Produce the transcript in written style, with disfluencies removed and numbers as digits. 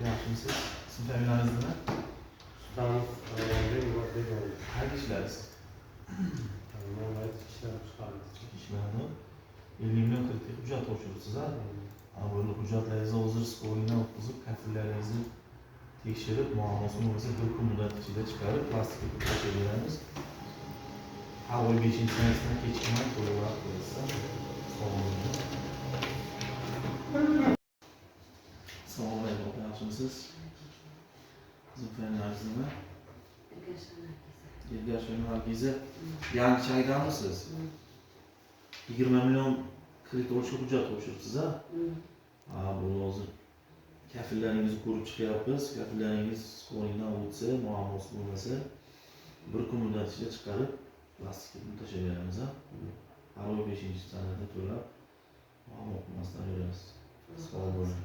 Yaxshimisiz? Sizin familiyangiz nima? Sultanov Rayonida Qayerda ishlaysiz? Viloyat ishlab chiqaramiz. Ishlarni 50 million kreditga hujjat topshiribsiz a? Böyle hujjatlaringizni hozir skoriнгdan o'tkazib, kafillarınızı tekshirib, muammosi bo'lmasa bir kun muddat ichida chiqarib, plastikka tashlayveramiz. Har oy 5-sanasidan kechikmay to'lovlar qilasiz. Assalomu alaykum. Yaxshimisiz? Sizin familiyangiz nima? Ergashev Nargiza. Yangi chaydamisiz? 20 million kredit olishga hujjat topshiribsiz a? Bu hozir kafillaringizni ko'rib chiqyapmiz. Kafillaringiz skoringdan o'tsa, muammosi bo'lmasa, bir kun muddat ichida chiqarib, plastikka tashlayveramiz a? Har oy 5-sanada to'lab, muammo bo'lmasdan beramiz. Sog' bo'ling.